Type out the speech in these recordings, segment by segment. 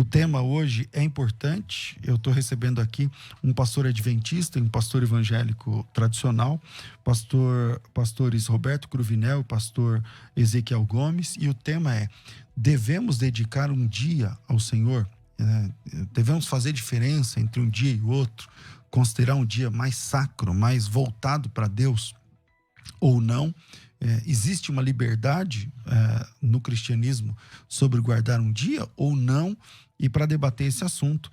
O tema hoje é importante. Eu estou recebendo aqui um pastor adventista e um pastor evangélico tradicional, pastores Roberto Cruvinel e pastor Ezequiel Gomes, e o tema é: devemos dedicar um dia ao Senhor? Devemos fazer diferença entre um dia e o outro? Considerar um dia mais sacro, mais voltado para Deus ou não? Existe uma liberdade no cristianismo sobre guardar um dia ou não? E para debater esse assunto,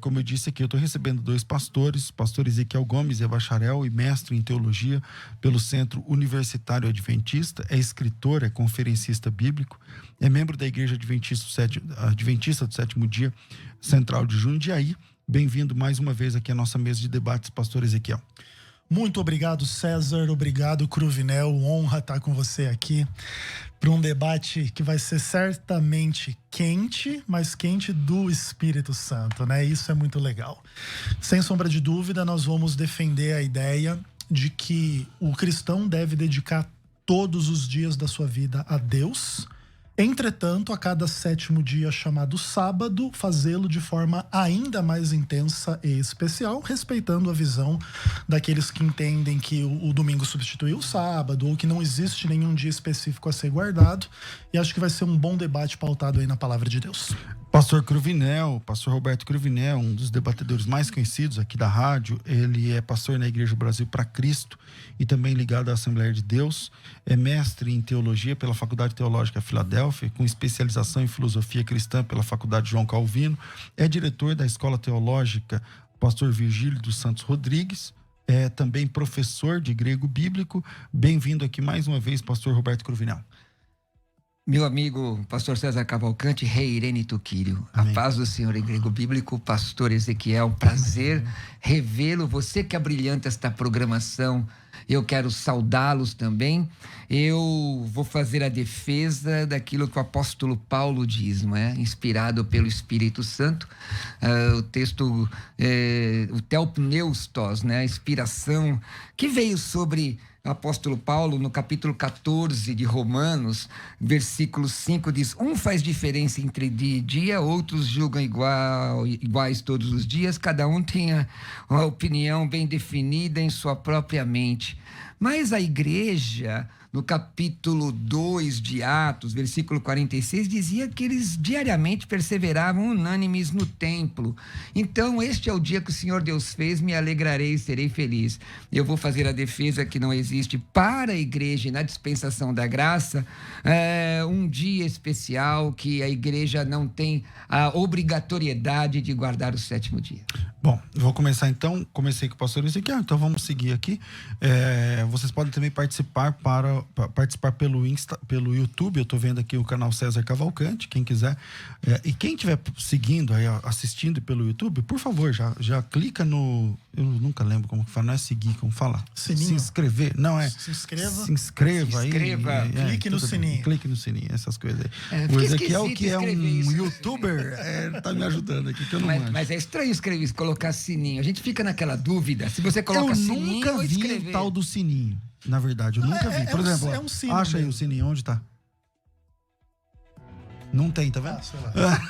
como eu disse aqui, eu estou recebendo dois pastores, pastor Ezequiel Gomes, é bacharel e mestre em teologia pelo Centro Universitário Adventista, é escritor, é conferencista bíblico, é membro da Igreja Adventista do Sétimo Dia Central de Jundiaí. Bem-vindo mais uma vez aqui à nossa mesa de debates, pastor Ezequiel. Muito obrigado, César. Obrigado, Cruvinel. Honra estar com você aqui para um debate que vai ser certamente quente, mas quente do Espírito Santo, né? Isso é muito legal. Sem sombra de dúvida, nós vamos defender a ideia de que o cristão deve dedicar todos os dias da sua vida a Deus. Entretanto, a cada sétimo dia, chamado sábado, fazê-lo de forma ainda mais intensa e especial, respeitando a visão daqueles que entendem que o domingo substituiu o sábado, ou que não existe nenhum dia específico a ser guardado. E acho que vai ser um bom debate pautado aí na palavra de Deus. Pastor Cruvinel, pastor Roberto Cruvinel, um dos debatedores mais conhecidos aqui da rádio, ele é pastor na Igreja Brasil para Cristo e também ligado à Assembleia de Deus, é mestre em teologia pela Faculdade Teológica Filadélfia, com especialização em filosofia cristã pela Faculdade João Calvino, é diretor da Escola Teológica Pastor Virgílio dos Santos Rodrigues, é também professor de grego bíblico. Bem-vindo aqui mais uma vez, pastor Roberto Cruvinel. Meu amigo, pastor César Cavalcante, rei Irene Tuquírio. A paz do Senhor em grego bíblico, pastor Ezequiel, prazer revê-lo. Você que abrilhanta esta programação, eu quero saudá-los também. Eu vou fazer a defesa daquilo que o apóstolo Paulo diz, não é? Inspirado pelo Espírito Santo. O texto, o Theopneustos, né? A inspiração que veio sobre o apóstolo Paulo, no capítulo 14 de Romanos, versículo 5, diz: um faz diferença entre dia e dia, outros julgam iguais todos os dias, cada um tem uma opinião bem definida em sua própria mente. Mas a igreja, no capítulo 2 de Atos, versículo 46, dizia que eles diariamente perseveravam unânimes no templo. Então, este é o dia que o Senhor Deus fez, me alegrarei e serei feliz. Eu vou fazer a defesa que não existe para a igreja, na dispensação da graça, um dia especial que a igreja não tem a obrigatoriedade de guardar o sétimo dia. Bom, vou começar então. Comecei com o pastor Ezequiel, então vamos seguir aqui. Vocês podem também participar pelo YouTube. Eu estou vendo aqui o canal César Cavalcante, quem quiser. E quem estiver seguindo, aí, assistindo pelo YouTube, por favor, já clica no... Eu nunca lembro como que fala, não é seguir, como fala? Sininho. Se inscrever. Não, é... Se inscreva. Se inscreva aí. Clique no sininho. Clique no sininho, essas coisas aí. O Ezequiel, que é um isso. youtuber, tá me ajudando aqui, que eu não manjo. Mas é estranho colocar sininho. A gente fica naquela dúvida. Se você coloca sininho, eu nunca vi o tal do sininho. Na verdade, eu nunca vi. Por exemplo, é um sino acha aí mesmo. o sininho, onde tá? Não tem, tá vendo? Sei lá.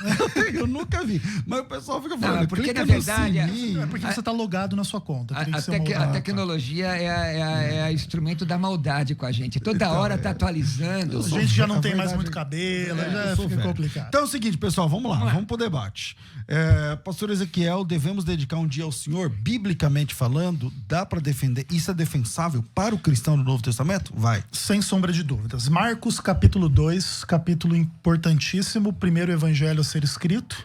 Eu nunca vi. Mas o pessoal fica falando, Não, porque clica na no verdade, sininho. É porque você está logado na sua conta. Teria que ser A tecnologia é instrumento da maldade com a gente. Toda hora tá atualizando. A gente já não A tem mais verdade muito cabelo, eu já sou fica velho. complicado. Então é o seguinte, pessoal, vamos lá. Vamos pro debate. Pastor Ezequiel, devemos dedicar um dia ao Senhor? Biblicamente falando, dá para defender? Isso é defensável para o cristão no Novo Testamento? Vai. Sem sombra de dúvidas. Marcos, capítulo 2, capítulo importantíssimo, primeiro evangelho a ser escrito.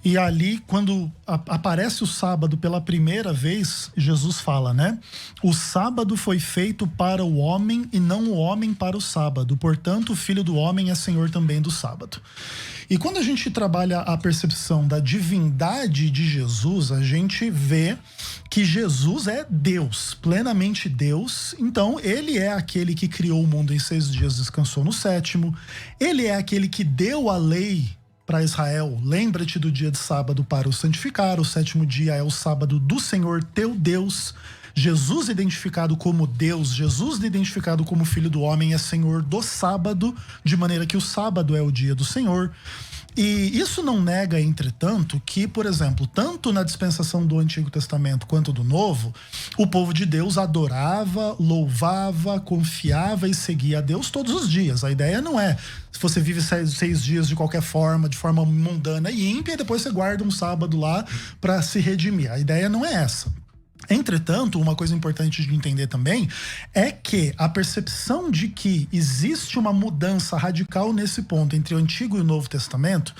E ali, quando aparece o sábado pela primeira vez, Jesus fala, né? O sábado foi feito para o homem e não o homem para o sábado. Portanto, o Filho do Homem é Senhor também do sábado. E quando a gente trabalha a percepção da divindade de Jesus, a gente vê que Jesus é Deus, plenamente Deus. Então, ele é aquele que criou o mundo em 6 dias, descansou no 7º. Ele é aquele que deu a lei para Israel. Lembra-te do dia de sábado para o santificar. O 7º dia é o sábado do Senhor teu Deus. Jesus identificado como Deus, Jesus identificado como Filho do Homem é Senhor do sábado, de maneira que o sábado é o dia do Senhor. E isso não nega, entretanto, que, por exemplo, tanto na dispensação do Antigo Testamento quanto do Novo, o povo de Deus adorava, louvava, confiava e seguia a Deus todos os dias. A ideia não é se você vive 6 dias de qualquer forma, de forma mundana e ímpia, e depois você guarda um sábado lá para se redimir. A ideia não é essa. Entretanto, uma coisa importante de entender também é que a percepção de que existe uma mudança radical nesse ponto entre o Antigo e o Novo Testamento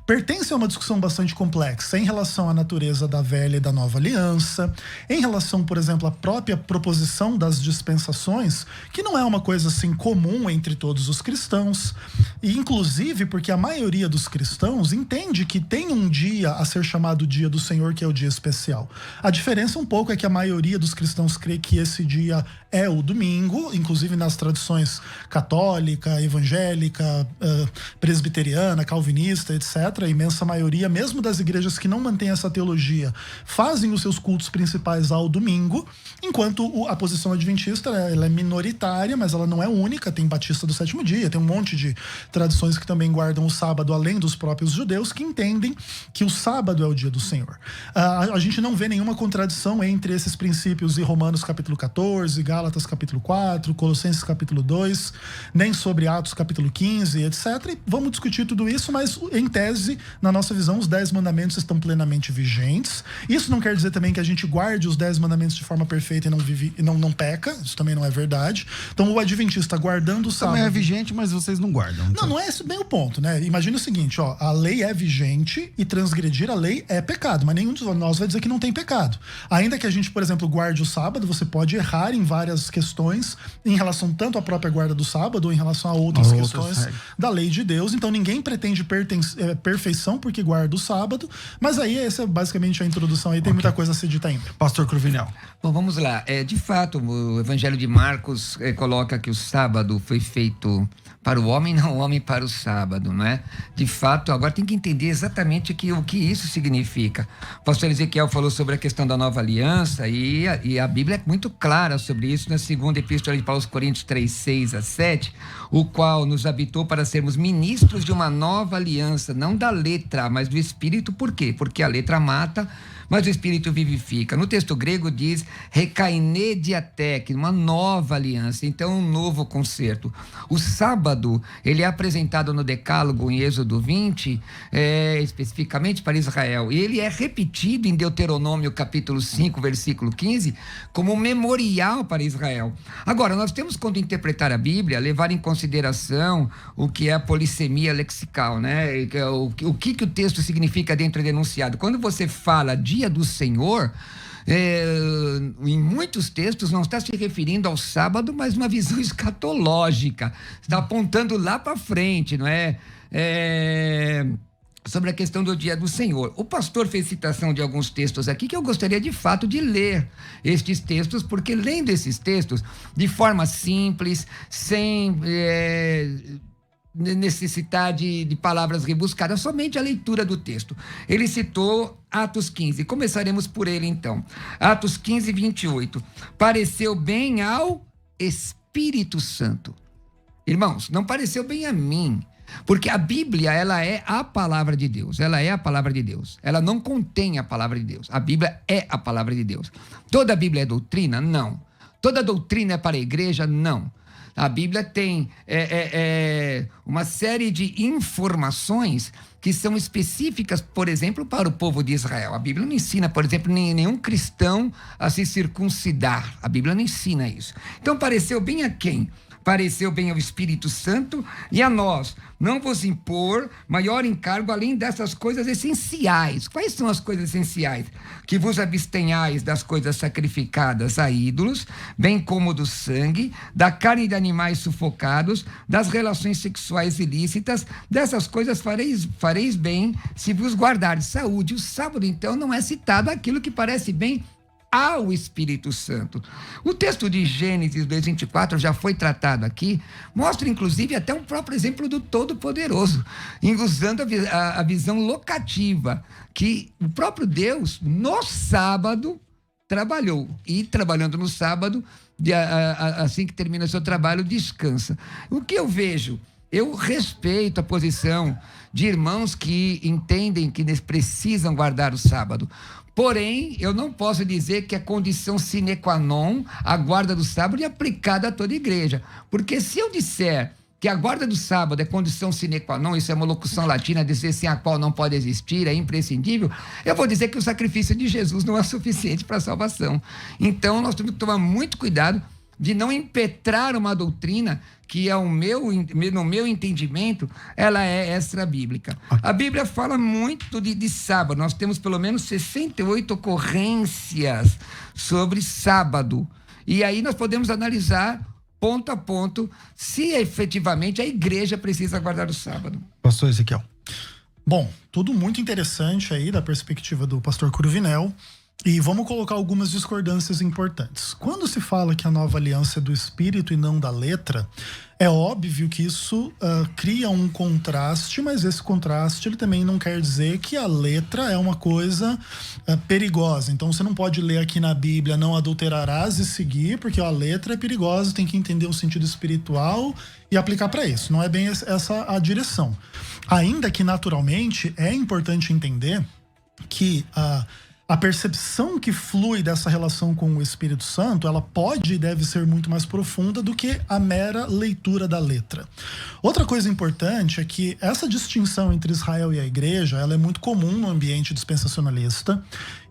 pertence a uma discussão bastante complexa em relação à natureza da velha e da nova aliança, em relação, por exemplo, à própria proposição das dispensações, que não é uma coisa assim comum entre todos os cristãos, e inclusive porque a maioria dos cristãos entende que tem um dia a ser chamado Dia do Senhor, que é o dia especial. A diferença um pouco é que a maioria dos cristãos crê que esse dia é o domingo, inclusive nas tradições católica, evangélica, presbiteriana, calvinista, etc. A imensa maioria, mesmo das igrejas que não mantêm essa teologia, fazem os seus cultos principais ao domingo, enquanto a posição adventista ela é minoritária, mas ela não é única. Tem Batista do Sétimo Dia, tem um monte de tradições que também guardam o sábado, além dos próprios judeus, que entendem que o sábado é o dia do Senhor. A gente não vê nenhuma contradição entre esses princípios em Romanos capítulo 14, Gálatas capítulo 4, Colossenses capítulo 2, nem sobre Atos capítulo 15, etc. E vamos discutir tudo isso, mas em tese, na nossa visão, os 10 mandamentos estão plenamente vigentes. Isso não quer dizer também que a gente guarde os 10 mandamentos de forma perfeita e não peca. Isso também não é verdade. Então o adventista guardando o sábado... Também é vigente, mas vocês não guardam. Então. Não é esse bem o ponto, né? Imagina o seguinte, ó, a lei é vigente e transgredir a lei é pecado, mas nenhum de nós vai dizer que não tem pecado. Ainda que a gente, por exemplo, guarde o sábado, você pode errar em várias questões em relação tanto à própria guarda do sábado ou em relação a outras questões da lei de Deus. Então ninguém pretende perfeição porque guarda o sábado, mas aí essa é basicamente a introdução. Aí tem muita coisa a ser dita ainda. Pastor Cruvinel. Bom, vamos lá. De fato, o Evangelho de Marcos coloca que o sábado foi feito para o homem, não o homem para o sábado, não é? De fato, agora tem que entender exatamente o que isso significa. O pastor Ezequiel falou sobre a questão da nova aliança e a Bíblia é muito clara sobre isso na segunda epístola de Paulo aos Coríntios 3, 6 a 7, o qual nos habitou para sermos ministros de uma nova aliança, não da letra, mas do Espírito. Por quê? Porque a letra mata, mas o Espírito vivifica. No texto grego diz rekaine diatek, uma nova aliança, então um novo concerto. O sábado, ele é apresentado no Decálogo em Êxodo 20, especificamente para Israel, e ele é repetido em Deuteronômio capítulo 5, versículo 15, como um memorial para Israel. Agora, nós temos, quando interpretar a Bíblia, levar em consideração o que é a polissemia lexical, né? O que o texto significa dentro do enunciado. Quando você fala Dia do Senhor, em muitos textos não está se referindo ao sábado, mas uma visão escatológica, está apontando lá para frente, não é? Sobre a questão do Dia do Senhor. O pastor fez citação de alguns textos aqui que eu gostaria de fato de ler estes textos, porque lendo esses textos de forma simples, sem necessitar de palavras rebuscadas, somente a leitura do texto. Ele citou Atos 15, começaremos por ele então. Atos 15, 28. Pareceu bem ao Espírito Santo. Irmãos, não pareceu bem a mim, porque a Bíblia, ela é a palavra de Deus. Ela é a palavra de Deus. Ela não contém a palavra de Deus. A Bíblia é a palavra de Deus. Toda a Bíblia é doutrina? Não. Toda doutrina é para a igreja? Não. A Bíblia tem uma série de informações que são específicas, por exemplo, para o povo de Israel. A Bíblia não ensina, por exemplo, nenhum cristão a se circuncidar. A Bíblia não ensina isso. Então, pareceu bem a quem? Pareceu bem ao Espírito Santo e a nós não vos impor maior encargo além dessas coisas essenciais. Quais são as coisas essenciais? Que vos abstenhais das coisas sacrificadas a ídolos, bem como do sangue, da carne de animais sufocados, das relações sexuais ilícitas. Dessas coisas fareis bem se vos guardardes. Saúde. O sábado, então, não é citado aquilo que parece bem ao Espírito Santo. O texto de Gênesis 2:24 já foi tratado aqui, mostra inclusive até um próprio exemplo do Todo-Poderoso, usando a visão locativa, que o próprio Deus no sábado trabalhou, e trabalhando no sábado, assim que termina seu trabalho, descansa. O que eu vejo eu respeito a posição de irmãos que entendem que eles precisam guardar o sábado. Porém, eu não posso dizer que é condição sine qua non a guarda do sábado e aplicada a toda a igreja. Porque se eu disser que a guarda do sábado é condição sine qua non, isso é uma locução latina, dizer sem a qual não pode existir, é imprescindível, eu vou dizer que o sacrifício de Jesus não é suficiente para a salvação. Então, nós temos que tomar muito cuidado de não impetrar uma doutrina que, no meu entendimento, ela é extra-bíblica. A Bíblia fala muito de sábado. Nós temos pelo menos 68 ocorrências sobre sábado. E aí nós podemos analisar ponto a ponto se efetivamente a igreja precisa guardar o sábado. Pastor Ezequiel. Bom, tudo muito interessante aí da perspectiva do pastor Cruvinel. E vamos colocar algumas discordâncias importantes. Quando se fala que a nova aliança é do espírito e não da letra, é óbvio que isso cria um contraste, mas esse contraste ele também não quer dizer que a letra é uma coisa perigosa. Então você não pode ler aqui na Bíblia, não adulterarás e seguir, porque a letra é perigosa, tem que entender o sentido espiritual e aplicar para isso. Não é bem essa a direção. Ainda que naturalmente é importante entender que a percepção que flui dessa relação com o Espírito Santo, ela pode e deve ser muito mais profunda do que a mera leitura da letra. Outra coisa importante é que essa distinção entre Israel e a igreja, ela é muito comum no ambiente dispensacionalista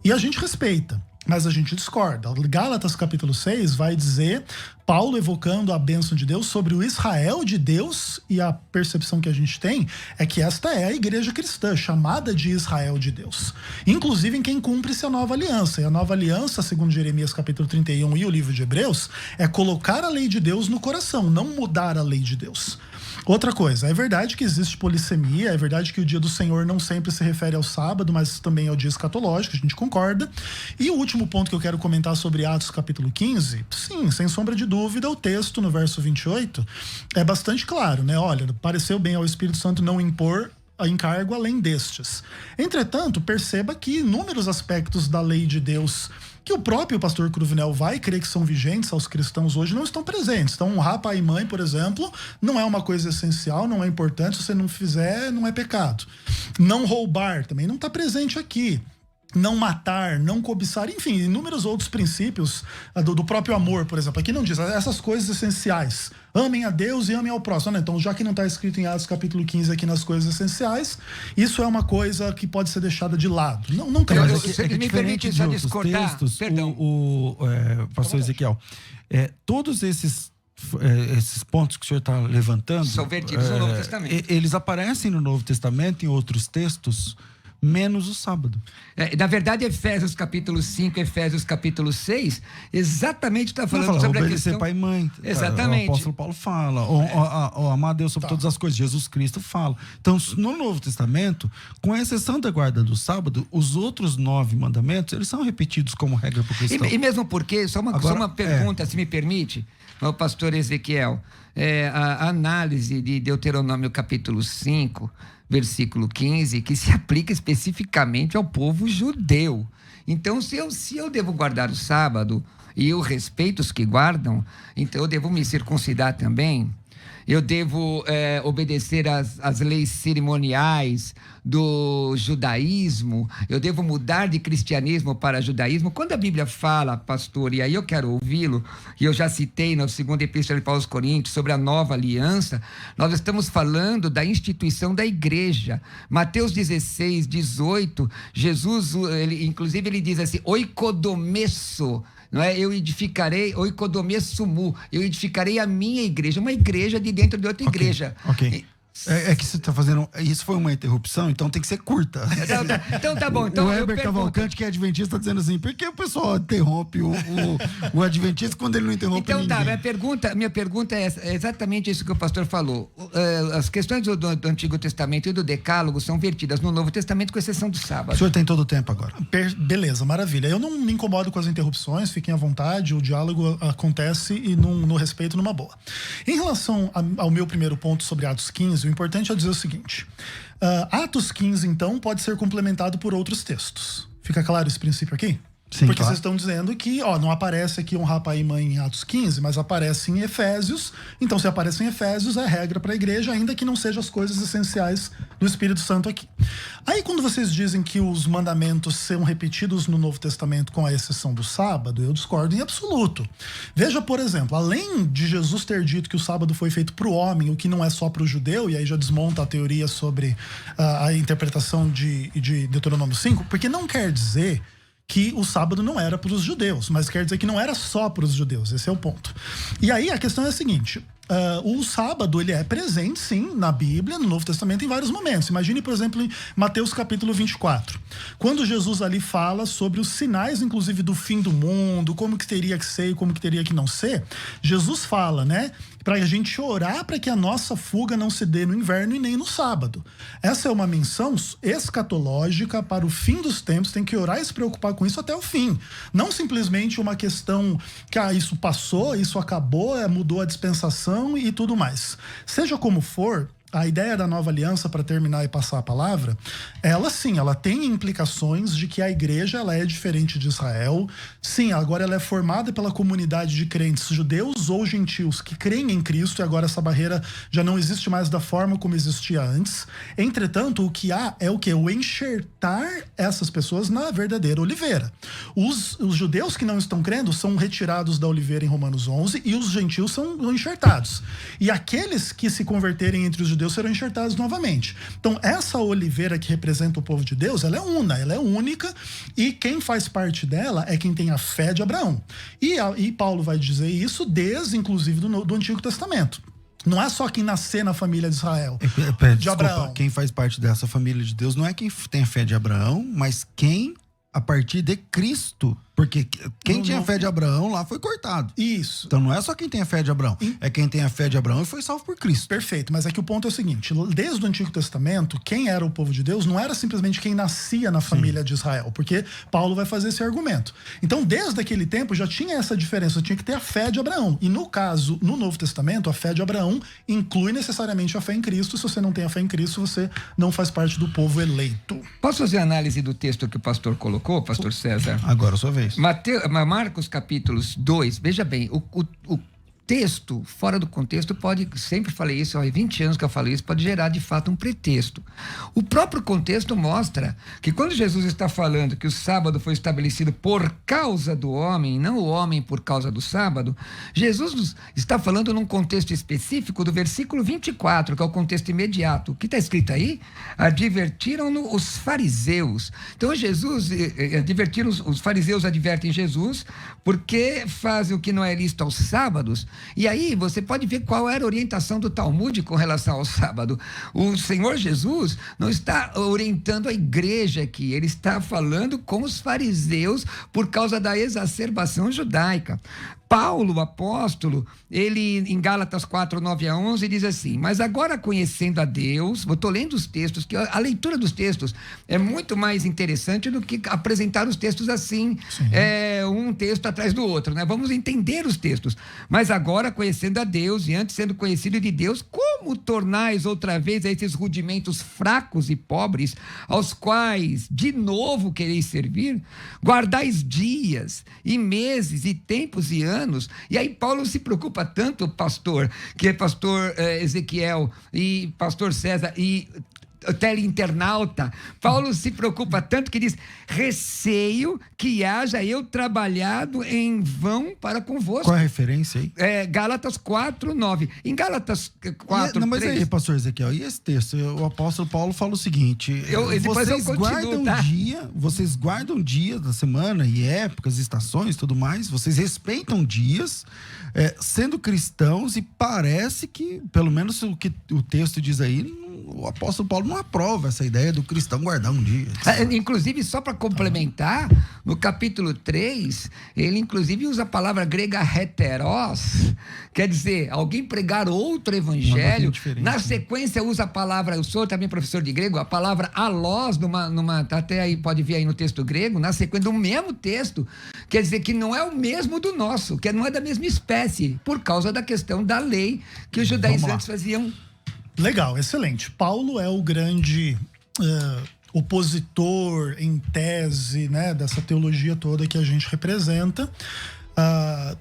e a gente respeita, mas a gente discorda. Gálatas capítulo 6 vai dizer, Paulo evocando a bênção de Deus sobre o Israel de Deus, e a percepção que a gente tem é que esta é a igreja cristã, chamada de Israel de Deus. Inclusive em quem cumpre-se a nova aliança. E a nova aliança, segundo Jeremias capítulo 31 e o livro de Hebreus, é colocar a lei de Deus no coração, não mudar a lei de Deus. Outra coisa, é verdade que existe polissemia, é verdade que o dia do Senhor não sempre se refere ao sábado, mas também ao dia escatológico, a gente concorda. E o último ponto que eu quero comentar sobre Atos capítulo 15, sim, sem sombra de dúvida, o texto no verso 28 é bastante claro, né? Olha, pareceu bem ao Espírito Santo não impor a encargo além destes. Entretanto, perceba que inúmeros aspectos da lei de Deus que o próprio pastor Cruvinel vai crer que são vigentes aos cristãos hoje não estão presentes. Então, honrar pai e mãe, por exemplo, não é uma coisa essencial, não é importante. Se você não fizer, não é pecado. Não roubar também não está presente aqui. Não matar, não cobiçar, enfim, inúmeros outros princípios do próprio amor, por exemplo. Aqui não diz essas coisas essenciais. Amem a Deus e amem ao próximo. Então, já que não está escrito em Atos capítulo 15 aqui nas coisas essenciais, isso é uma coisa que pode ser deixada de lado. Não tem. Me permite só discordar. Textos, perdão. Pastor Ezequiel, todos esses pontos que o senhor está levantando são vertidos no Novo Testamento. Eles aparecem no Novo Testamento em outros textos, menos o sábado. Na verdade, Efésios capítulo 5, Efésios capítulo 6, exatamente está falando sobre a questão... pai e mãe. Exatamente. O apóstolo Paulo fala. Ou amar a Deus sobre todas as coisas. Jesus Cristo fala. Então, no Novo Testamento, com exceção da guarda do sábado, os outros 9 mandamentos, eles são repetidos como regra para o cristão. E mesmo porque, só uma pergunta, se me permite, o pastor Ezequiel, a análise de Deuteronômio capítulo 5, versículo 15, que se aplica especificamente ao povo judeu. Então, se eu devo guardar o sábado e eu respeito os que guardam, então eu devo me circuncidar também. Eu devo obedecer às leis cerimoniais do judaísmo. Eu devo mudar de cristianismo para judaísmo. Quando a Bíblia fala, pastor, e aí eu quero ouvi-lo, e eu já citei na segunda epístola de Paulo aos Coríntios sobre a nova aliança, nós estamos falando da instituição da igreja. Mateus 16, 18, Jesus, inclusive ele diz assim, oikodomesso, não é? Eu edificarei, oikodomesumu, eu edificarei a minha igreja, uma igreja de dentro de outra igreja. Ok. É que você está fazendo... Isso foi uma interrupção, então tem que ser curta. Então tá bom. Então, o Heber Cavalcante, que é adventista, está dizendo assim, por que o pessoal interrompe o adventista quando ele não interrompe então, ninguém? Então minha pergunta é exatamente isso que o pastor falou. As questões do Antigo Testamento e do Decálogo são vertidas no Novo Testamento, com exceção do sábado. O senhor tem todo o tempo agora. Beleza, maravilha. Eu não me incomodo com as interrupções, fiquem à vontade, o diálogo acontece e no respeito, numa boa. Em relação ao meu primeiro ponto sobre Atos 15, o importante é dizer o seguinte, Atos 15, então, pode ser complementado por outros textos. Fica claro esse princípio aqui? Sim, porque claro. vocês estão dizendo que, não aparece aqui honrar pai e mãe em Atos 15, mas aparece em Efésios. Então, se aparece em Efésios, é regra para a igreja, ainda que não sejam as coisas essenciais do Espírito Santo aqui. Aí, quando vocês dizem que os mandamentos são repetidos no Novo Testamento com a exceção do sábado, eu discordo em absoluto. Veja, por exemplo, além de Jesus ter dito que o sábado foi feito para o homem, o que não é só para o judeu, e aí já desmonta a teoria sobre a interpretação de Deuteronômio 5, porque não quer dizer que o sábado não era para os judeus, mas quer dizer que não era só para os judeus, esse é o ponto. E aí a questão é a seguinte: o sábado, ele é presente, sim, na Bíblia, no Novo Testamento, em vários momentos. Imagine, por exemplo, em Mateus capítulo 24, quando Jesus ali fala sobre os sinais, inclusive, do fim do mundo, como que teria que ser e como que teria que não ser. Jesus fala, né, para a gente orar para que a nossa fuga não se dê no inverno e nem no sábado. Essa é uma menção escatológica para o fim dos tempos, tem que orar e se preocupar com isso até o fim. Não simplesmente uma questão que isso passou, isso acabou, mudou a dispensação e tudo mais. Seja como for, a ideia da nova aliança, para terminar e passar a palavra, ela sim, ela tem implicações de que a igreja ela é diferente de Israel. Sim, agora ela é formada pela comunidade de crentes judeus ou gentios que creem em Cristo, e agora essa barreira já não existe mais da forma como existia antes. Entretanto, o que há é o quê? O enxertar essas pessoas na verdadeira oliveira. Os judeus que não estão crendo são retirados da oliveira em Romanos 11 e os gentios são enxertados. E aqueles que se converterem entre os judeus serão enxertados novamente. Então, essa oliveira que representa o povo de Deus, ela é una, ela é única, e quem faz parte dela é quem tem a fé de Abraão. E Paulo vai dizer isso desde, inclusive, do Antigo Testamento. Não é só quem nascer na família de Israel, de Abraão. Quem faz parte dessa família de Deus não é quem tem a fé de Abraão, mas quem, a partir de Cristo. Porque quem tinha a fé de Abraão lá foi cortado. Isso. Então não é só quem tem a fé de Abraão, é quem tem a fé de Abraão e foi salvo por Cristo. Perfeito, mas é que o ponto é o seguinte: desde o Antigo Testamento, quem era o povo de Deus não era simplesmente quem nascia na família de Israel, porque Paulo vai fazer esse argumento. Então, desde aquele tempo já tinha essa diferença, tinha que ter a fé de Abraão. E no caso, no Novo Testamento, a fé de Abraão inclui necessariamente a fé em Cristo. Se você não tem a fé em Cristo, você não faz parte do povo eleito. Posso fazer análise do texto que o pastor colocou, pastor César? Agora a sua vez. Marcos capítulos 2, veja bem, o texto, fora do contexto, pode, sempre falei isso, há 20 anos que eu falo isso, pode gerar de fato um pretexto. O próprio contexto mostra que quando Jesus está falando que o sábado foi estabelecido por causa do homem, não o homem por causa do sábado, Jesus está falando num contexto específico do versículo 24, que é o contexto imediato. O que está escrito aí? Advertiram-no os fariseus. Então Jesus, os fariseus advertem Jesus porque fazem o que não é lícito aos sábados. E aí você pode ver qual era a orientação do Talmud com relação ao sábado. O Senhor Jesus não está orientando a igreja aqui, ele está falando com os fariseus por causa da exacerbação judaica. Paulo, o apóstolo, ele em Gálatas 4, 9 a 11 diz assim: mas agora conhecendo a Deus, eu estou lendo os textos, que a leitura dos textos é muito mais interessante do que apresentar os textos assim, um texto atrás do outro, né? Vamos entender os textos. Mas agora conhecendo a Deus e antes sendo conhecido de Deus, como tornais outra vez a esses rudimentos fracos e pobres, aos quais de novo quereis servir? Guardais dias e meses e tempos e anos. E aí Paulo se preocupa tanto, pastor, que é pastor Ezequiel e pastor César e teleinternauta, Paulo se preocupa tanto que diz: receio que haja eu trabalhado em vão para convosco. Qual é a referência aí? Gálatas 4, 9. Em Gálatas 4, mas 3... aí, pastor Ezequiel, e esse texto? O apóstolo Paulo fala o seguinte: vocês guardam dias da semana e épocas, estações, tudo mais, vocês respeitam dias, sendo cristãos, e parece que, pelo menos o que o texto diz aí, o apóstolo Paulo não aprova essa ideia do cristão guardar um dia. Inclusive, só para complementar, no capítulo 3, ele inclusive usa a palavra grega heteros, quer dizer, alguém pregar outro evangelho. Na sequência usa a palavra, eu sou também professor de grego, a palavra alós, até aí pode ver aí no texto grego, na sequência do mesmo texto, quer dizer que não é o mesmo do nosso, que não é da mesma espécie, por causa da questão da lei que os judaizantes faziam. Legal, excelente. Paulo é o grande opositor em tese, né, dessa teologia toda que a gente representa.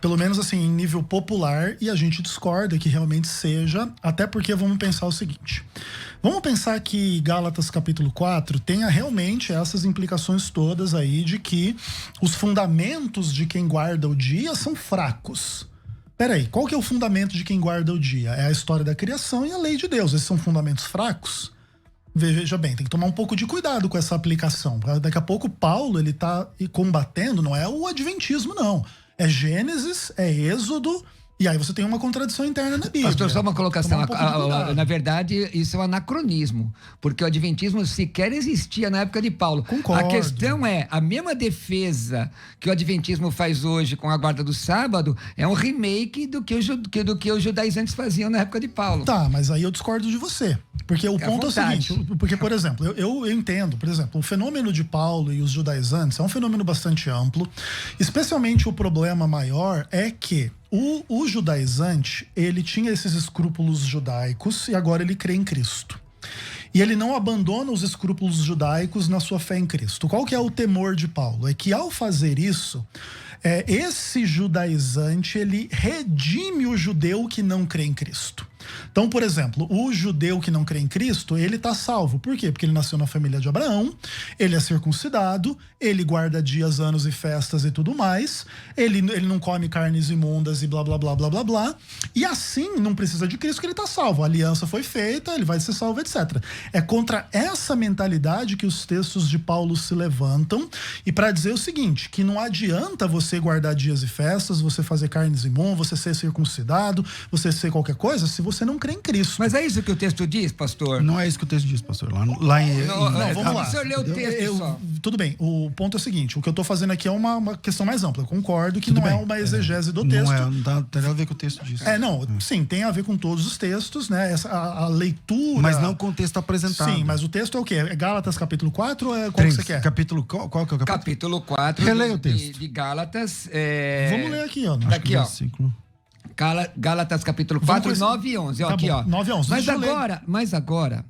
Pelo menos assim, em nível popular, e a gente discorda que realmente seja, até porque vamos pensar o seguinte. Vamos pensar que Gálatas capítulo 4 tenha realmente essas implicações todas aí de que os fundamentos de quem guarda o dia são fracos. Peraí, qual que é o fundamento de quem guarda o dia? É a história da criação e a lei de Deus. Esses são fundamentos fracos? Veja bem, tem que tomar um pouco de cuidado com essa aplicação. Daqui a pouco Paulo, ele tá combatendo, não é o adventismo, não. É Gênesis, é Êxodo, e aí você tem uma contradição interna na Bíblia. Pastor, só uma colocação. Na verdade, isso é um anacronismo, porque o adventismo sequer existia na época de Paulo. Concordo. A questão é, a mesma defesa que o adventismo faz hoje com a guarda do sábado é um remake do que os judaizantes faziam na época de Paulo. Tá, mas aí eu discordo de você. Porque o ponto é o seguinte, porque, por exemplo, eu entendo, por exemplo, o fenômeno de Paulo e os judaizantes é um fenômeno bastante amplo, especialmente o problema maior é que o judaizante, ele tinha esses escrúpulos judaicos e agora ele crê em Cristo. E ele não abandona os escrúpulos judaicos na sua fé em Cristo. Qual que é o temor de Paulo? É que ao fazer isso, esse judaizante, ele redime o judeu que não crê em Cristo. Então, por exemplo, o judeu que não crê em Cristo, ele tá salvo. Por quê? Porque ele nasceu na família de Abraão, ele é circuncidado, ele guarda dias, anos e festas e tudo mais, ele não come carnes imundas e blá, blá, blá, blá, blá, blá. E assim, não precisa de Cristo que ele tá salvo. A aliança foi feita, ele vai ser salvo, etc. É contra essa mentalidade que os textos de Paulo se levantam e para dizer o seguinte, que não adianta você guardar dias e festas, você fazer carnes imundas, você ser circuncidado, você ser qualquer coisa, se você não crê em Cristo. Mas é isso que o texto diz, pastor? Não é isso que o texto diz, pastor. Lá em... Não, vamos lá. O senhor leu o texto só. Tudo bem. O ponto é o seguinte, o que eu tô fazendo aqui é uma questão mais ampla. Eu concordo que Tudo não bem. é uma exegese do texto. Não tem nada a ver com o texto disso. Sim, tem a ver com todos os textos, né? A leitura... Mas não com o texto apresentado. Sim, mas o texto é o quê? É Gálatas capítulo 4 ou é qual 3, que você quer? qual que é o capítulo? Capítulo 4 Releia o texto. de Gálatas. Vamos ler aqui, ó. Daqui, ó. Versículo. Gálatas capítulo 4, 9 e 11. Ó, Tá aqui, bom, ó. 9 e 11. Mas agora,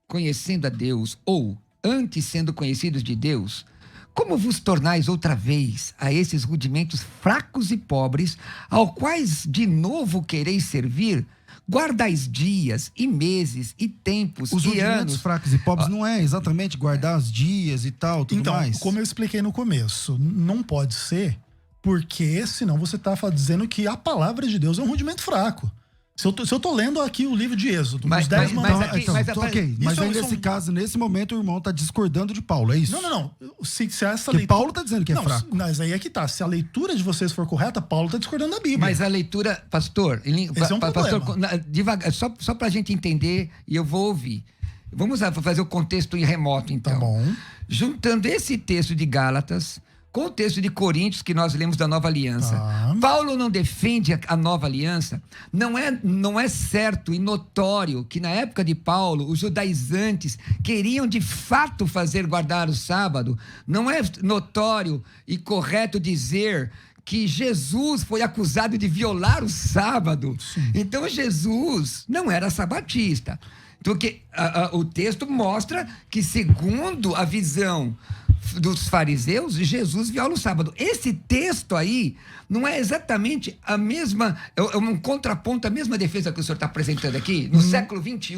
conhecendo a Deus, ou antes sendo conhecidos de Deus, como vos tornais outra vez a esses rudimentos fracos e pobres, ao quais de novo quereis servir? Guardais dias e meses e tempos Os e rudimentos anos. fracos e pobres não é exatamente guardar os dias e tal, tudo então, mais. como eu expliquei no começo, não pode ser, porque senão você tá dizendo que a palavra de Deus é um rudimento fraco. Se eu tô lendo aqui o livro de Êxodo, os 10 mandamentos. Mas aí nesse caso, nesse momento, o irmão tá discordando de Paulo, é isso? Não. Se essa Porque leitura... Paulo tá dizendo que é fraco. Mas aí é que tá. Se a leitura de vocês for correta, Paulo tá discordando da Bíblia. Mas a leitura, pastor, Esse é um pastor, problema. devagar, só pra gente entender, e eu vou ouvir. Vamos fazer o contexto em remoto, então. Tá bom. Juntando esse texto de Gálatas com o texto de Coríntios que nós lemos da Nova Aliança. Paulo não defende a Nova Aliança. Não é certo e notório que na época de Paulo os judaizantes queriam de fato fazer guardar o sábado. Não é notório e correto dizer que Jesus foi acusado de violar o sábado. Sim. Então Jesus não era sabatista. Porque o texto mostra que, segundo a visão dos fariseus, Jesus viola o sábado. Esse texto aí não é exatamente a mesma, é um contraponto à mesma defesa que o senhor está apresentando aqui, no século XXI.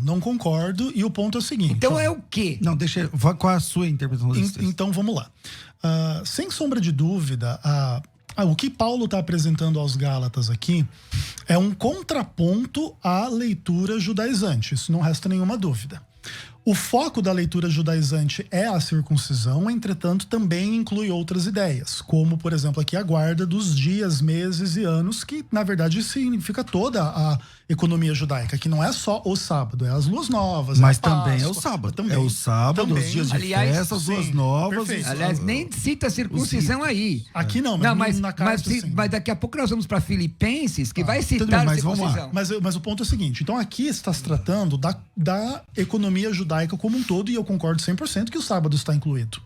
Não concordo, e o ponto é o seguinte. Então é o quê? Não, qual é a sua interpretação desse texto? Então vamos lá. Sem sombra de dúvida, o que Paulo está apresentando aos Gálatas aqui é um contraponto à leitura judaizante, isso não resta nenhuma dúvida. O foco da leitura judaizante é a circuncisão, entretanto, também inclui outras ideias, como, por exemplo, aqui a guarda dos dias, meses e anos, que, na verdade, significa toda a economia judaica, que não é só o sábado, é as luas novas. Mas é a Páscoa, também é o sábado. Também, é o sábado, também. os dias de Aliás, festa, as luas novas. Aliás, nem cita a circuncisão aí. Aqui não, mas na carta, mas daqui a pouco nós vamos para Filipenses, que vai citar a circuncisão. Mas o ponto é o seguinte, então aqui está se tratando da economia judaica como um todo, e eu concordo 100% que o sábado está incluído.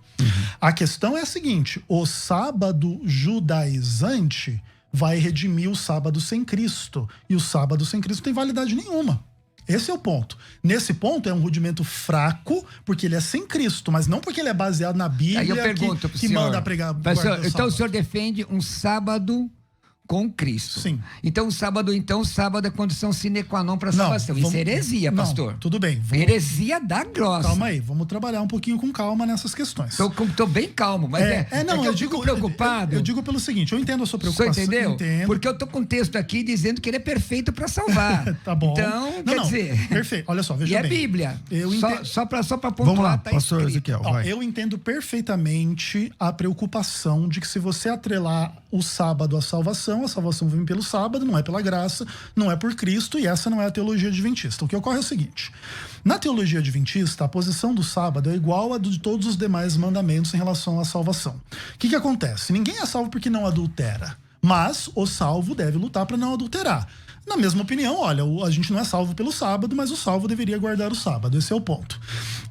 A questão é a seguinte, o sábado judaizante vai redimir o sábado sem Cristo, e o sábado sem Cristo não tem validade nenhuma. Esse é o ponto. Nesse ponto é um rudimento fraco, porque ele é sem Cristo, mas não porque ele é baseado na Bíblia. Aí eu pergunto pro senhor, manda pregar. Então o senhor defende um sábado com Cristo. Sim. Então o sábado é condição sine qua non para a salvação. Isso é heresia, pastor. Não, tudo bem. Heresia da grossa. Calma aí, vamos trabalhar um pouquinho com calma nessas questões. Tô bem calmo, mas eu fico preocupado. Eu digo pelo seguinte, eu entendo a sua preocupação. Você entendeu? Entendo. Porque eu tô com um texto aqui dizendo que ele é perfeito para salvar. Tá bom. Então, quer dizer... Perfeito. Olha só, veja bem. E é Bíblia. Só para pontuar. Vamos lá, tá pastor escrito. Ezequiel, vai. Eu entendo perfeitamente a preocupação de que se você atrelar o sábado à salvação, a salvação vem pelo sábado, não é pela graça, não é por Cristo, e essa não é a teologia adventista. O que ocorre é o seguinte: na teologia adventista, a posição do sábado é igual a de todos os demais mandamentos em relação à salvação. O que acontece? Ninguém é salvo porque não adultera, mas o salvo deve lutar para não adulterar. Na mesma opinião, olha, a gente não é salvo pelo sábado, mas o salvo deveria guardar o sábado. Esse é o ponto.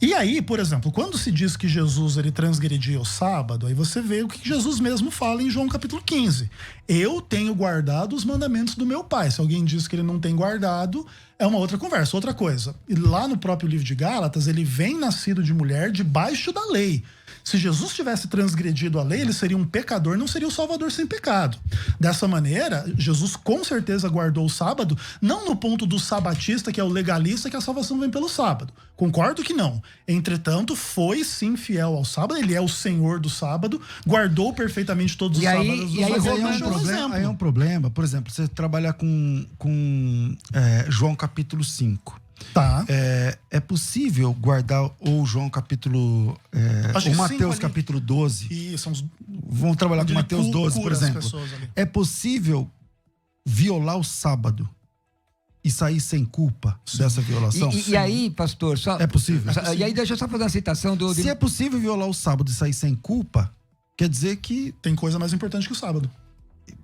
E aí, por exemplo, quando se diz que Jesus ele transgredia o sábado, aí você vê o que Jesus mesmo fala em João capítulo 15. Eu tenho guardado os mandamentos do meu Pai. Se alguém diz que ele não tem guardado, é uma outra conversa, outra coisa. E lá no próprio livro de Gálatas, ele vem nascido de mulher debaixo da lei. Se Jesus tivesse transgredido a lei, ele seria um pecador, não seria o Salvador sem pecado. Dessa maneira, Jesus com certeza guardou o sábado, não no ponto do sabatista, que é o legalista, que a salvação vem pelo sábado. Concordo que não. Entretanto, foi sim fiel ao sábado, ele é o Senhor do sábado, guardou perfeitamente todos os sábados. E aí Aí é um problema, por exemplo, você trabalhar com João capítulo 5. Tá. É possível guardar ou João capítulo... ou Mateus capítulo 12. Isso, vamos trabalhar com Mateus 12, por exemplo. É possível violar o sábado e sair sem culpa dessa violação? E aí, pastor... É possível? E aí, deixa eu só fazer uma citação do... Se é possível violar o sábado e sair sem culpa, quer dizer que... Tem coisa mais importante que o sábado.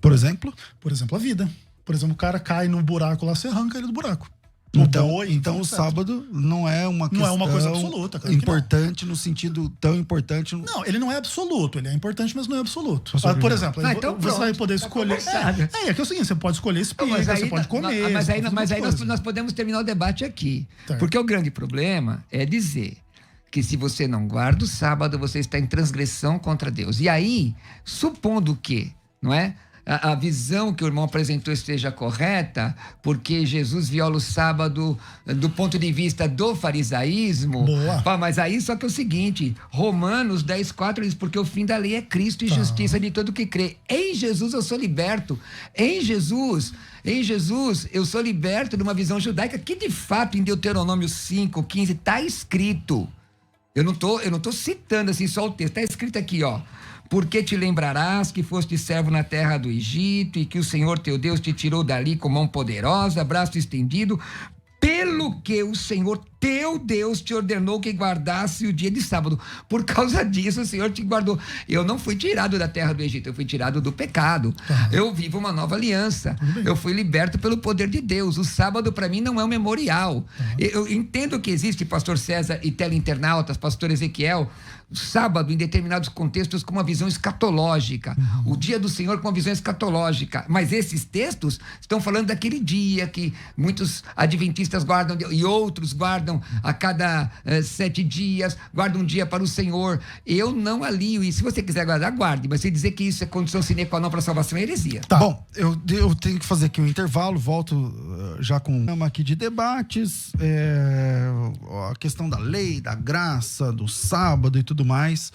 Por exemplo? Por exemplo, a vida. Por exemplo, o cara cai num buraco lá, você arranca ele do buraco. Então o sábado não é uma questão, não é uma coisa absoluta, claro, importante no sentido tão importante. Não, ele não é absoluto, ele é importante, mas não é absoluto. Por exemplo, então você vai poder escolher. É que é o seguinte, você pode escolher espiga, você pode comer. Mas aí nós podemos terminar o debate aqui. Certo. Porque o grande problema é dizer que se você não guarda o sábado, você está em transgressão contra Deus. E aí, supondo que, não é? A visão que o irmão apresentou esteja correta, porque Jesus viola o sábado do ponto de vista do farisaísmo. Boa. Mas aí só que é o seguinte, Romanos 10:4 diz, porque o fim da lei é Cristo e justiça de todo que crê. Em Jesus eu sou liberto. Em Jesus eu sou liberto de uma visão judaica que de fato em Deuteronômio 5:15 está escrito. Eu não tô citando assim só o texto, está escrito aqui, ó. Porque te lembrarás que foste servo na terra do Egito e que o Senhor teu Deus te tirou dali com mão poderosa, braço estendido, pelo que o Senhor teu Deus te ordenou que guardasse o dia de sábado. Por causa disso, o Senhor te guardou. Eu não fui tirado da terra do Egito, eu fui tirado do pecado. Eu vivo uma nova aliança. Eu fui liberto pelo poder de Deus. O sábado, para mim, não é um memorial. Eu entendo que existe, pastor César e teleinternautas, pastor Ezequiel, sábado, em determinados contextos, com uma visão escatológica. O dia do Senhor com uma visão escatológica. Mas esses textos estão falando daquele dia que muitos adventistas guardam e outros guardam a cada 7 dias, guardam um dia para o Senhor. Eu não alio isso. Se você quiser guardar, guarde. Mas se dizer que isso é condição sine qua non para a salvação, é heresia. Tá. Bom, eu tenho que fazer aqui um intervalo, volto já com um tema aqui de debates, a questão da lei, da graça, do sábado e tudo mais.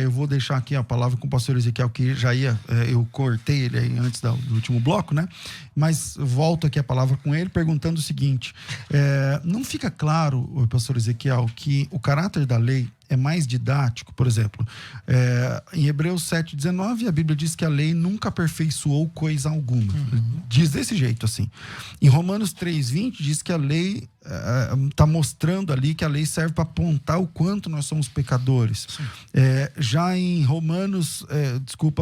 Eu vou deixar aqui a palavra com o pastor Ezequiel, que já eu cortei ele aí antes do último bloco, né? Mas volto aqui a palavra com ele, perguntando o seguinte: não fica claro, pastor Ezequiel, que o caráter da lei é mais didático? Por exemplo, em Hebreus 7:19, a Bíblia diz que a lei nunca aperfeiçoou coisa alguma. Diz desse jeito assim. Em Romanos 3:20 diz que a lei está mostrando ali que a lei serve para apontar o quanto nós somos pecadores. Já em Romanos,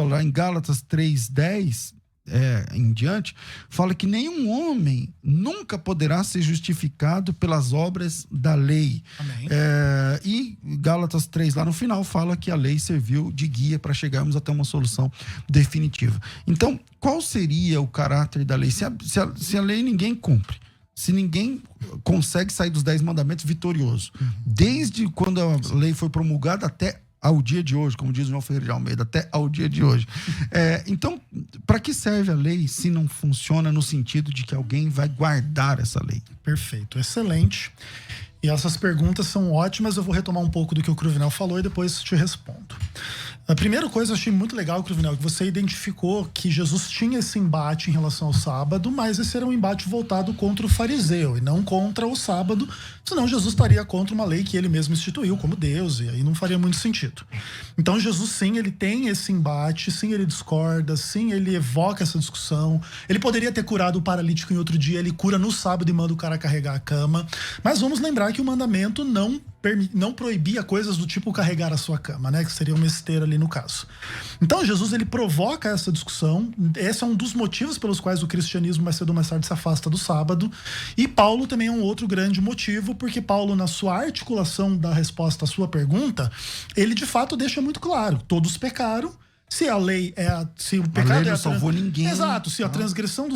lá em Gálatas 3:10 em diante, fala que nenhum homem nunca poderá ser justificado pelas obras da lei. Amém. E Gálatas 3 lá no final fala que a lei serviu de guia para chegarmos até uma solução definitiva. Então, qual seria o caráter da lei? Se a lei ninguém cumpre, Se ninguém consegue sair dos 10 mandamentos vitorioso, desde quando a lei foi promulgada até ao dia de hoje, como diz o João Ferreira de Almeida, até ao dia de hoje. Então, para que serve a lei se não funciona no sentido de que alguém vai guardar essa lei? Perfeito, excelente. E essas perguntas são ótimas. Eu vou retomar um pouco do que o Cruvinel falou e depois te respondo. A primeira coisa eu achei muito legal, Cruvinel, que você identificou que Jesus tinha esse embate em relação ao sábado, mas esse era um embate voltado contra o fariseu e não contra o sábado, senão Jesus estaria contra uma lei que ele mesmo instituiu como Deus, e aí não faria muito sentido. Então Jesus, sim, ele tem esse embate, sim, ele discorda, sim, ele evoca essa discussão. Ele poderia ter curado o paralítico em outro dia, ele cura no sábado e manda o cara carregar a cama, mas vamos lembrar que o mandamento não proibia coisas do tipo carregar a sua cama, né? Que seria uma esteira ali no caso. Então Jesus, ele provoca essa discussão. Esse é um dos motivos pelos quais o cristianismo mais cedo ou mais tarde se afasta do sábado. E Paulo também é um outro grande motivo, porque Paulo, na sua articulação da resposta à sua pergunta, ele de fato deixa muito claro: todos pecaram. Se a lei se o pecado a lei não salvou ninguém. Exato, se a transgressão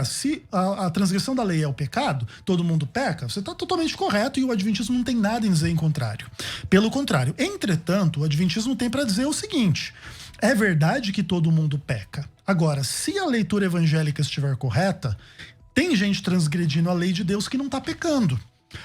se a transgressão da lei é o pecado, todo mundo peca, você está totalmente correto, e o adventismo não tem nada em dizer em contrário. Pelo contrário, entretanto, o adventismo tem para dizer o seguinte: é verdade que todo mundo peca. Agora, se a leitura evangélica estiver correta, tem gente transgredindo a lei de Deus que não está pecando.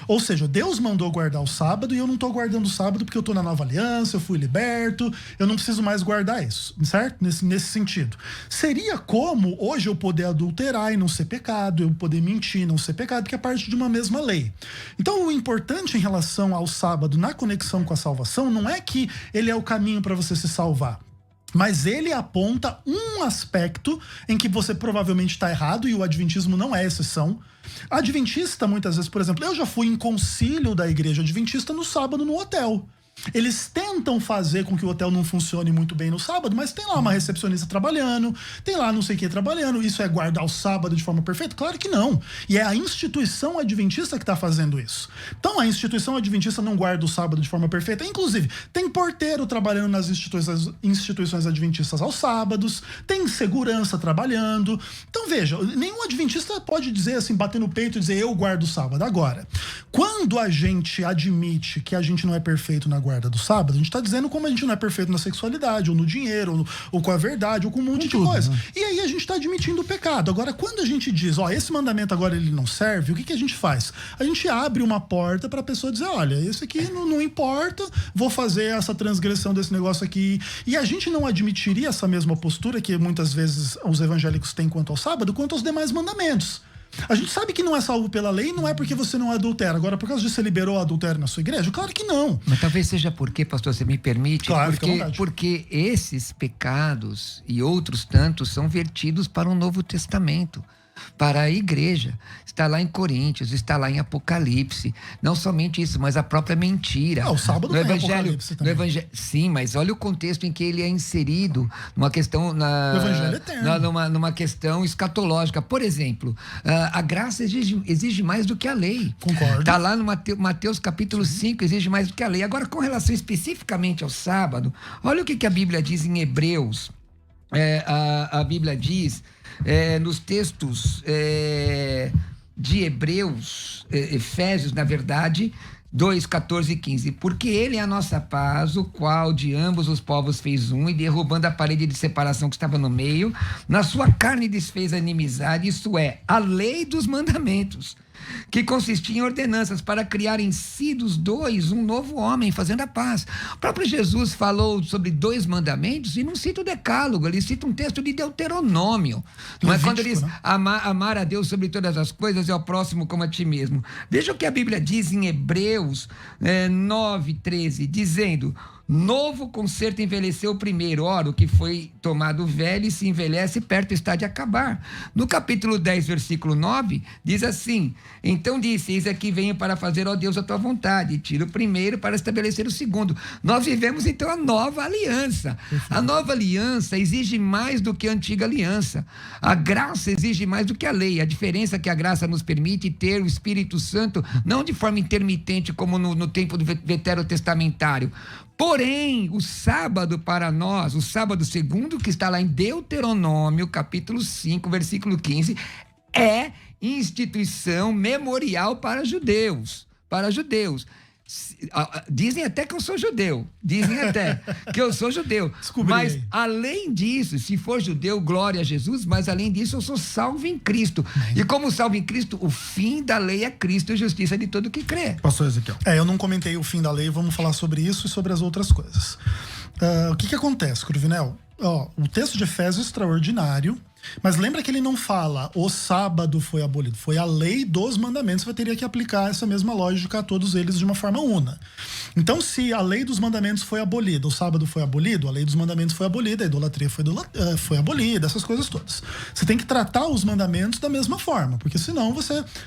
Ou seja, Deus mandou guardar o sábado e eu não estou guardando o sábado porque eu estou na nova aliança, eu fui liberto, eu não preciso mais guardar isso, certo? Nesse sentido. Seria como hoje eu poder adulterar e não ser pecado, eu poder mentir e não ser pecado, que é parte de uma mesma lei. Então, o importante em relação ao sábado na conexão com a salvação não é que ele é o caminho para você se salvar, mas ele aponta um aspecto em que você provavelmente está errado, e o adventismo não é exceção. Adventista, muitas vezes, por exemplo, eu já fui em concílio da igreja adventista no sábado no hotel. Eles tentam fazer com que o hotel não funcione muito bem no sábado, mas tem lá uma recepcionista trabalhando, tem lá não sei o que trabalhando. Isso é guardar o sábado de forma perfeita? Claro que não. E é a instituição adventista que está fazendo isso. Então a instituição adventista não guarda o sábado de forma perfeita. Inclusive, tem porteiro trabalhando nas instituições adventistas aos sábados, tem segurança trabalhando. Então veja, nenhum adventista pode dizer assim, bater no peito e dizer eu guardo o sábado. Agora, quando a gente admite que a gente não é perfeito na guarda do sábado, a gente está dizendo como a gente não é perfeito na sexualidade, ou no dinheiro, ou com a verdade, ou com um monte de coisa. Né? E aí a gente está admitindo o pecado. Agora, quando a gente diz, esse mandamento agora ele não serve, o que a gente faz? A gente abre uma porta para a pessoa dizer, olha, isso aqui não importa, vou fazer essa transgressão desse negócio aqui. E a gente não admitiria essa mesma postura que muitas vezes os evangélicos têm quanto ao sábado, quanto aos demais mandamentos. A gente sabe que não é salvo pela lei, não é porque você não adultera. Agora, por causa disso, você liberou o adultério na sua igreja? Claro que não. Mas talvez seja porque, pastor, você me permite, claro, porque esses pecados e outros tantos são vertidos para o Novo Testamento, para a igreja. Está lá em Coríntios, está lá em Apocalipse. Não somente isso, mas a própria mentira. O sábado no Evangelho, sim, mas olha o contexto em que ele é inserido numa questão no Evangelho eterno. Numa questão escatológica. Por exemplo, a graça exige mais do que a lei. Concordo. Está lá no Mateus capítulo 5, exige mais do que a lei. Agora, com relação especificamente ao sábado, olha o que a Bíblia diz em Hebreus. A Bíblia diz nos textos de Hebreus, Efésios, na verdade, 2, 14 e 15. Porque ele é a nossa paz, o qual de ambos os povos fez um, e derrubando a parede de separação que estava no meio, na sua carne desfez a inimizade, isto é, a lei dos mandamentos, que consistia em ordenanças para criar em si dos dois um novo homem, fazendo a paz. O próprio Jesus falou sobre 2 mandamentos e não cita o decálogo, ele cita um texto de Deuteronômio. Mas quando ele diz amar a Deus sobre todas as coisas e ao próximo como a ti mesmo. Veja o que a Bíblia diz em Hebreus 9, 13, dizendo: novo concerto envelheceu o primeiro, ora, o que foi tomado velho e se envelhece, perto está de acabar. No capítulo 10, versículo 9, diz assim: então disse, eis aqui venho para fazer, ó Deus, a tua vontade, e tira o primeiro para estabelecer o segundo. Nós vivemos então a nova aliança. A nova aliança exige mais do que a antiga aliança. A graça exige mais do que a lei. A diferença é que a graça nos permite ter o Espírito Santo, não de forma intermitente como no tempo do veterotestamentário. Porém, o sábado para nós, o sábado segundo, que está lá em Deuteronômio, capítulo 5, versículo 15, é instituição memorial para judeus. Para judeus. Dizem até que eu sou judeu. Dizem até que eu sou judeu. Descobri. Mas, além disso, se for judeu, glória a Jesus, mas, além disso, eu sou salvo em Cristo. E como salvo em Cristo, o fim da lei é Cristo e justiça de todo que crê. Pastor Ezequiel. Eu não comentei o fim da lei, vamos falar sobre isso e sobre as outras coisas. O que acontece, Cruvinel? O texto de Efésios é extraordinário, mas lembra que ele não fala o sábado foi abolido, foi a lei dos mandamentos, você teria que aplicar essa mesma lógica a todos eles de uma forma una. Então, se a lei dos mandamentos foi abolida, o sábado foi abolido, a lei dos mandamentos foi abolida, a idolatria foi abolida, essas coisas todas. Você tem que tratar os mandamentos da mesma forma, porque senão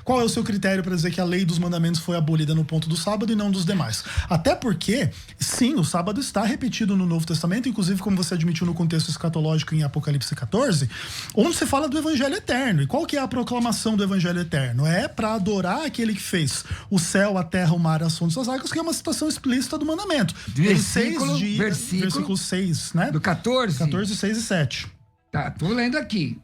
qual é o seu critério para dizer que a lei dos mandamentos foi abolida no ponto do sábado e não dos demais? Até porque, sim, o sábado está repetido no Novo Testamento, inclusive como você admitiu no contexto escatológico em Apocalipse 14, onde se fala do Evangelho Eterno. E qual que é a proclamação do Evangelho Eterno? É para adorar aquele que fez o céu, a terra, o mar, as fontes das águas, que é uma citação explícita do mandamento. Versículo 6, né? Do 14. 14, 6 e 7. Tá, tô lendo aqui.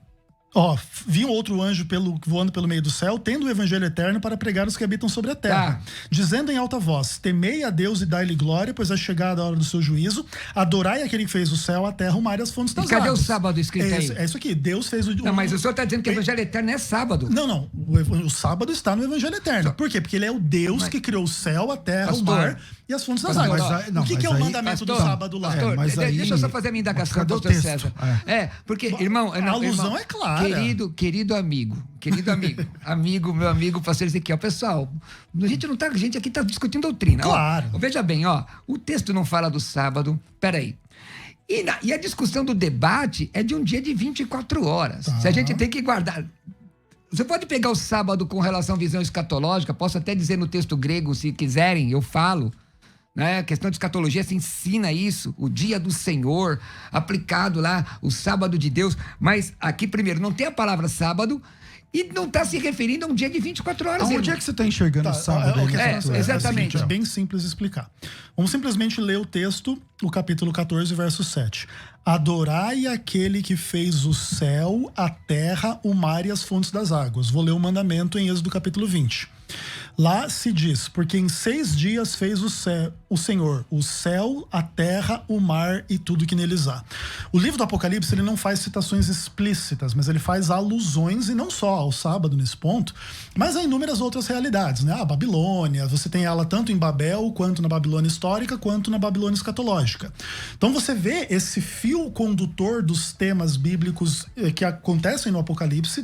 Vi um outro anjo voando pelo meio do céu, tendo o evangelho eterno para pregar os que habitam sobre a terra, dizendo em alta voz: temei a Deus e dai-lhe glória, pois é chegada a hora do seu juízo, adorai aquele que fez o céu, a terra, o mar e as fontes das águas. Cadê o sábado escrito aí? É isso aqui, Deus fez o... Não, mas o senhor está dizendo que o evangelho eterno é sábado. Não, o sábado está no evangelho eterno. Por quê? Porque ele é o Deus que criou o céu, a terra, o mar e as fontes das águas. O que é o mandamento do sábado lá? Deixa eu só fazer a minha indagação, pastor César. Porque, irmão... A alusão é clara. Querido amigo, meu amigo, pastor Ezequiel, pessoal, a gente aqui está discutindo doutrina. Claro. Veja bem, o texto não fala do sábado, peraí. E a discussão do debate é de um dia de 24 horas. Se a gente tem que guardar... Você pode pegar o sábado com relação à visão escatológica, posso até dizer no texto grego, se quiserem, eu falo. Né? A questão de escatologia se ensina isso, o dia do Senhor, aplicado lá, o sábado de Deus. Mas aqui, primeiro, não tem a palavra sábado e não está se referindo a um dia de 24 horas. Onde é que você está enxergando o sábado? Exatamente. É bem simples explicar. Vamos simplesmente ler o texto, o capítulo 14, verso 7. Adorai aquele que fez o céu, a terra, o mar e as fontes das águas. Vou ler o mandamento em Êxodo capítulo 20. Lá se diz, porque em 6 dias fez o Senhor, o céu, a terra, o mar e tudo que neles há. O livro do Apocalipse, ele não faz citações explícitas, mas ele faz alusões, e não só ao sábado nesse ponto, mas a inúmeras outras realidades, né? A Babilônia, você tem ela tanto em Babel, quanto na Babilônia histórica, quanto na Babilônia escatológica. Então você vê esse fio condutor dos temas bíblicos que acontecem no Apocalipse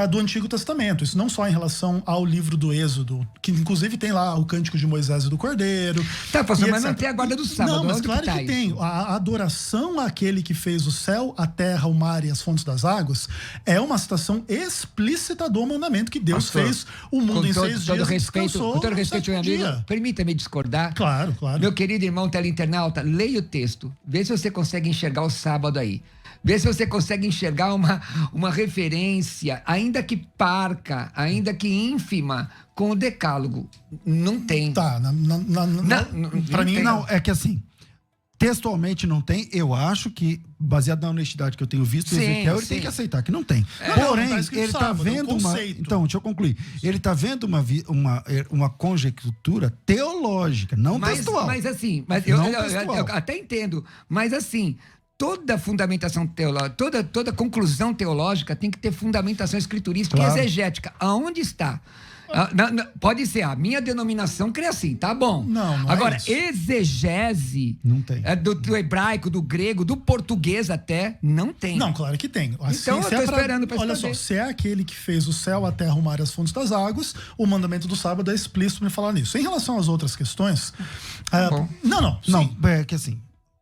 do Antigo Testamento. Isso não só em relação ao livro do Êxodo, que inclusive tem lá o Cântico de Moisés e do Cordeiro. Tá, pastor, mas não tem a guarda do sábado. Não, mas claro que tem. A adoração àquele que fez o céu, a terra, o mar e as fontes das águas é uma citação explícita do mandamento que Deus fez o mundo em 6 dias. Com todo respeito, meu amigo, permita-me discordar. Claro. Meu querido irmão teleinternauta, leia o texto. Vê se você consegue enxergar o sábado aí. Vê se você consegue enxergar uma referência, ainda que parca, ainda que ínfima, com o decálogo. Não tem. Tá, pra mim não, é que assim, textualmente não tem. Eu acho que, baseado na honestidade que eu tenho visto, o Ezequiel, ele tem que aceitar que não tem. Porém, ele está vendo uma... Então, deixa eu concluir. Ele está vendo uma conjectura teológica, não textual. Mas assim, eu até entendo, mas assim... Toda fundamentação teológica, toda conclusão teológica tem que ter fundamentação escriturística e exegética. Aonde está? Pode ser, a minha denominação crê assim, tá bom. Não Agora, é isso. Exegese não tem. Do hebraico, do grego, do português até, não tem. Não, claro que tem. Assim, então eu tô esperando para olha só, se é aquele que fez o céu, a terra, o mar e as fontes das águas, o mandamento do sábado é explícito para falar nisso. Em relação às outras questões... Não, é que assim...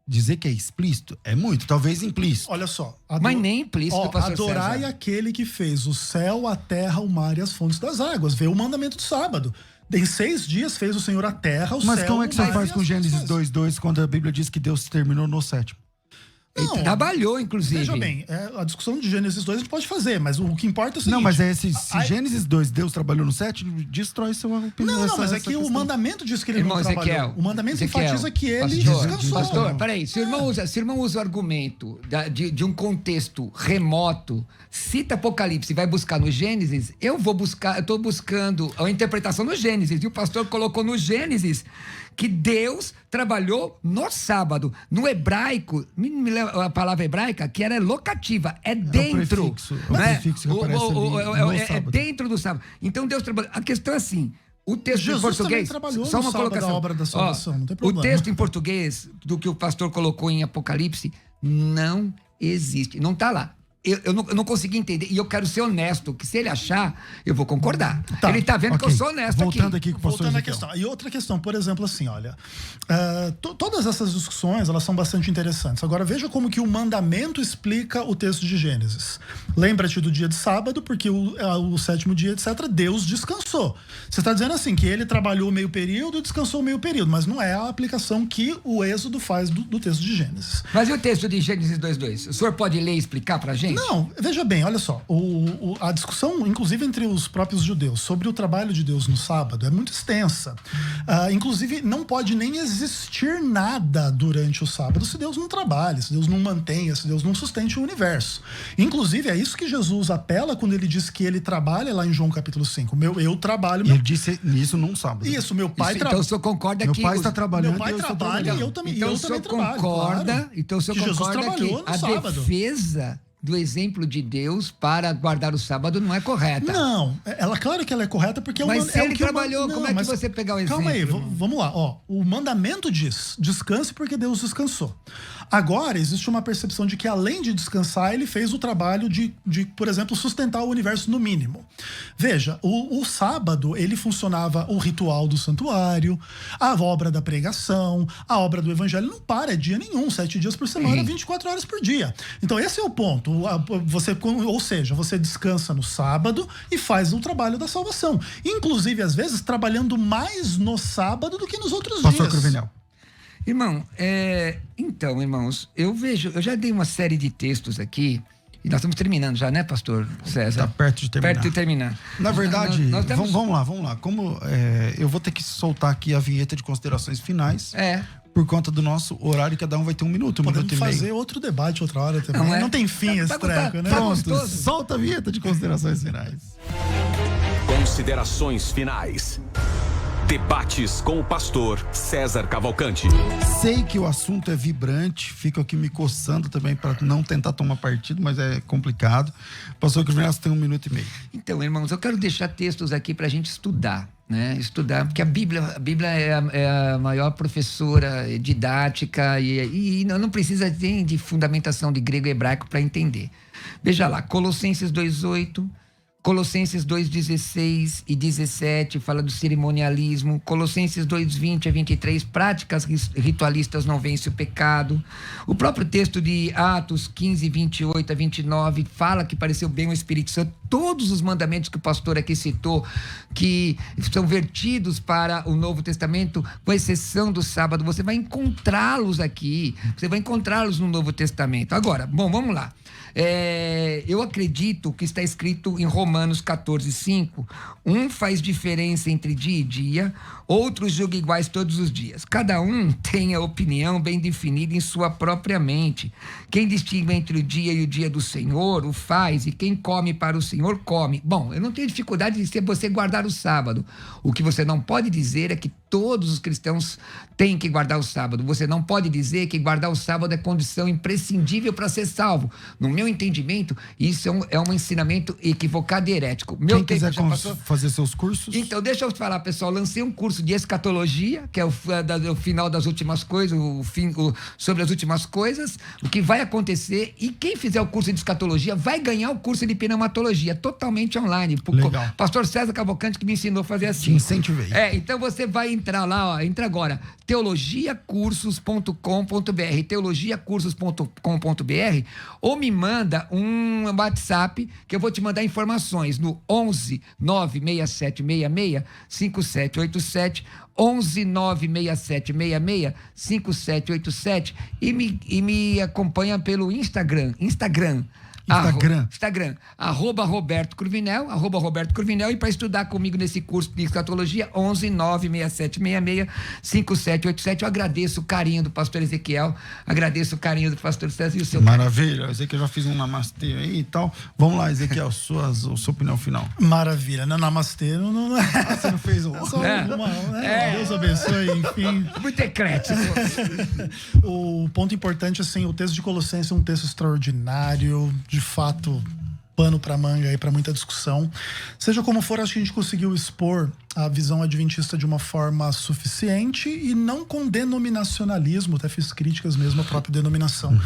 Dizer que é explícito é muito, talvez implícito. Olha só. Mas nem implícito, pastor adorai César. Aquele que fez o céu, a terra, o mar e as fontes das águas. Vê o mandamento do sábado. Em 6 dias fez o Senhor a terra, o céu... Mas como é que você faz com Gênesis 2:2 quando a Bíblia diz que Deus terminou no 7º? Ele trabalhou, inclusive. Veja bem, a discussão de Gênesis 2 a gente pode fazer, mas o que importa é o seguinte... Não, mas se Gênesis 2, Deus trabalhou no 7, destrói sua opinião. Não, mas é que o mandamento diz que ele não trabalhou. Ezequiel, O mandamento enfatiza que ele pastor, descansou. Pastor, peraí, se o irmão usa o argumento de um contexto remoto, cita Apocalipse e vai buscar no Gênesis, eu estou buscando a interpretação no Gênesis, e o pastor colocou no Gênesis que Deus trabalhou no sábado. No hebraico, me lembra a palavra hebraica, que era locativa, é dentro. O prefixo que aparece ali é dentro do sábado. Então Deus trabalhou. A questão é assim, o texto Jesus em português, trabalhou só uma colocação. Da obra da salvação, não tem problema. O texto em português do que o pastor colocou em Apocalipse não existe, não está lá. Eu não consegui entender, e eu quero ser honesto, que se ele achar, eu vou concordar. Tá, ele está vendo que eu sou honesto. Voltando aqui com o pastor Voltando à Ezequiel. questão. E outra questão, por exemplo, assim, olha, todas essas discussões, elas são bastante interessantes. Agora, veja como que o mandamento explica o texto de Gênesis. Lembra-te do dia de sábado, porque o sétimo dia, etc., Deus descansou. Você está dizendo assim, que ele trabalhou meio período e descansou meio período, mas não é a aplicação que o Êxodo faz do texto de Gênesis. Mas e o texto de Gênesis 2:2? O senhor pode ler e explicar pra gente? Não, veja bem, olha só, a discussão, inclusive entre os próprios judeus, sobre o trabalho de Deus no sábado é muito extensa. Inclusive, não pode nem existir nada durante o sábado se Deus não trabalha, se Deus não mantenha, se Deus não sustente o universo. Inclusive, é isso que Jesus apela quando ele diz que ele trabalha lá em João capítulo 5. Eu trabalho... Ele disse isso num sábado. Isso, meu pai trabalha. Então o senhor concorda meu que... Meu pai está trabalhando, meu pai trabalha e eu também trabalho. Então o senhor concorda que a defesa do exemplo de Deus para guardar o sábado não é correta. Não, claro que ela é correta porque... Mas se ele trabalhou, como é que você pegar o exemplo? Calma aí, vamos lá. O mandamento diz, descanse porque Deus descansou. Agora, existe uma percepção de que além de descansar, ele fez o trabalho de por exemplo, sustentar o universo no mínimo. Veja, o sábado, ele funcionava o ritual do santuário, a obra da pregação, a obra do evangelho, não para dia nenhum, 7 dias por semana, 24 horas por dia. Então esse é o ponto. Ou seja, você descansa no sábado e faz o trabalho da salvação. Inclusive, às vezes, trabalhando mais no sábado do que nos outros dias. Pastor Cruvinel. Irmão, então, irmãos, eu já dei uma série de textos aqui, e nós estamos terminando já, né, pastor César? Está perto de terminar. Perto de terminar. Na verdade, nós temos... vamos lá. Como eu vou ter que soltar aqui a vinheta de considerações finais. Por conta do nosso horário, cada um vai ter 1 minuto, Podemos e meio. fazer outro debate outra hora também. Não tem fim esse treco, né? Pronto, solta a vinheta de considerações finais. Considerações finais. Debates com o pastor César Cavalcante. Sei que o assunto é vibrante, fico aqui me coçando também para não tentar tomar partido, mas é complicado. Pastor Cruvinel, você tem 1 minuto e meio. Então, irmãos, eu quero deixar textos aqui para a gente estudar, né? Estudar, porque a Bíblia é a maior professora didática e não precisa de fundamentação de grego e hebraico para entender. Veja lá, Colossenses 2:8. Colossenses 2:16 e 17 fala do cerimonialismo. Colossenses 2:20 a 23, práticas ritualistas não vencem o pecado. O próprio texto de Atos 15, 28 a 29 fala que pareceu bem o Espírito Santo. Todos os mandamentos que o pastor aqui citou, que são vertidos para o Novo Testamento, com exceção do sábado, você vai encontrá-los aqui. Você vai encontrá-los no Novo Testamento. Agora, vamos lá. Eu acredito que está escrito em Romanos 14:5. Um faz diferença entre dia e dia, outro julga iguais todos os dias. Cada um tem a opinião bem definida em sua própria mente. Quem distingue entre o dia e o dia do Senhor, o faz, e quem come para o Senhor, come. Bom, eu não tenho dificuldade de você guardar o sábado. O que você não pode dizer é que todos os cristãos têm que guardar o sábado. Você não pode dizer que guardar o sábado é condição imprescindível para ser salvo. No meu entendimento, isso é um ensinamento equivocado e herético. Quem quiser fazer seus cursos... Então, deixa eu te falar, pessoal. Lancei um curso de escatologia, que é o final das últimas coisas, sobre as últimas coisas, o que vai acontecer. E quem fizer o curso de escatologia vai ganhar o curso de pneumatologia. teologia totalmente online. Legal. Pastor César Cavalcante que me ensinou a fazer assim. Te incentivei. Então você vai entrar lá, ó, entra agora, teologiacursos.com.br, teologiacursos.com.br, ou me manda um WhatsApp que eu vou te mandar informações no 11 96766 5787, 11 96766 5787 e me acompanha pelo Instagram, @Roberto Cruvinel, e para estudar comigo nesse curso de escatologia, 11 96766 5787. Eu agradeço o carinho do pastor Ezequiel, agradeço o carinho do pastor César e o seu Maravilha, eu sei que eu já fiz um namastê aí e tal. Vamos lá, Ezequiel, sua opinião final. Maravilha, não, namastê, não Você não fez o... só Deus abençoe, enfim. Muito eclético. O ponto importante, assim, o texto de Colossenses é um texto extraordinário, de fato, pano para manga aí para muita discussão. Seja como for, acho que a gente conseguiu expor a visão adventista de uma forma suficiente e não com denominacionalismo, até fiz críticas mesmo à própria denominação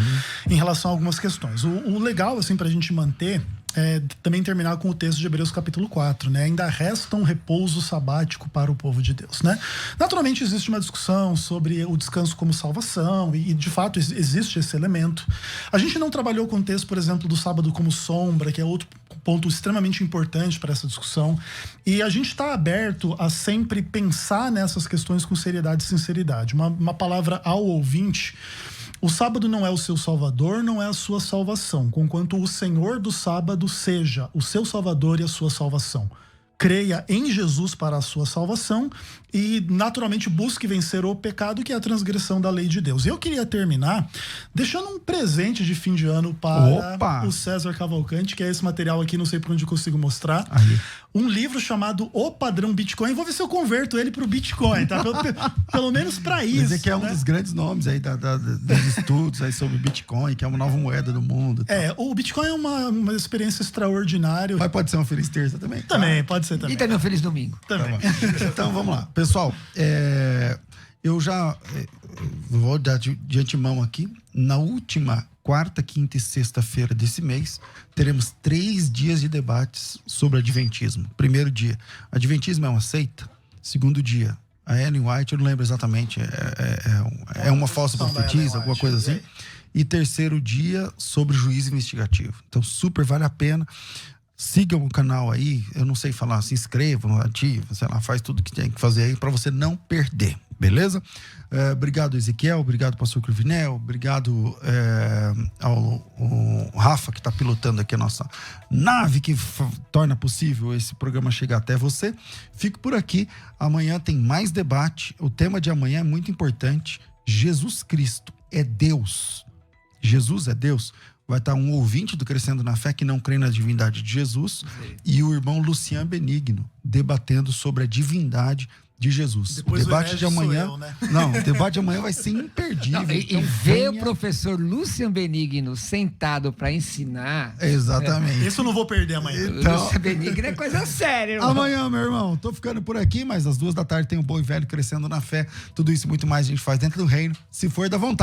em relação a algumas questões. O legal, assim, para a gente manter é também terminar com o texto de Hebreus capítulo 4, né? Ainda resta um repouso sabático para o povo de Deus, né? Naturalmente existe uma discussão sobre o descanso como salvação e de fato existe esse elemento. A gente não trabalhou com o texto, por exemplo, do sábado como sombra, que é outro ponto extremamente importante para essa discussão, e a gente está aberto a sempre pensar nessas questões com seriedade e sinceridade. Uma palavra ao ouvinte: o sábado não é o seu salvador, não é a sua salvação, conquanto o Senhor do sábado seja o seu salvador e a sua salvação. Creia em Jesus para a sua salvação e, naturalmente, busque vencer o pecado, que é a transgressão da lei de Deus. E eu queria terminar deixando um presente de fim de ano para o César Cavalcante, que é esse material aqui, não sei por onde eu consigo mostrar. Aí. Um livro chamado O Padrão Bitcoin. Vou ver se eu converto ele para o Bitcoin, tá? Pelo menos para isso. Mas é que é um dos grandes nomes aí dos estudos aí sobre Bitcoin, que é uma nova moeda do mundo. O Bitcoin é uma experiência extraordinária. Mas pode ser uma feliz terça também? Também, pode ser também. E também um feliz domingo. Também. Então vamos lá. Pessoal, eu já vou dar de antemão aqui. Na última quarta, quinta e sexta-feira desse mês, teremos 3 dias de debates sobre Adventismo. Primeiro dia, Adventismo é uma seita? Segundo dia, a Ellen White, eu não lembro exatamente, é uma falsa profetisa, alguma coisa assim. E terceiro dia, sobre juízo investigativo. Então, super vale a pena. Sigam o canal aí, eu não sei falar, se inscrevam, ativem, sei lá, faz tudo que tem que fazer aí para você não perder, beleza? Obrigado, Ezequiel, obrigado, pastor Cruvinel, obrigado ao Rafa, que está pilotando aqui a nossa nave, que torna possível esse programa chegar até você. Fico por aqui, amanhã tem mais debate, o tema de amanhã é muito importante: Jesus Cristo é Deus. Jesus é Deus. Vai estar um ouvinte do Crescendo na Fé que não crê na divindade de Jesus, e o irmão Lucian Benigno debatendo sobre a divindade de Jesus. Depois o debate de amanhã, eu, né? Não, o debate de amanhã vai ser imperdível. Não, então, ver o professor Lucian Benigno sentado para ensinar. Exatamente. Isso eu não vou perder amanhã. Então, Lucian Benigno é coisa séria, irmão. Amanhã, meu irmão, tô ficando por aqui, mas às 2 da tarde tem o Bom e Velho Crescendo na Fé. Tudo isso e muito mais a gente faz dentro do reino, se for da vontade.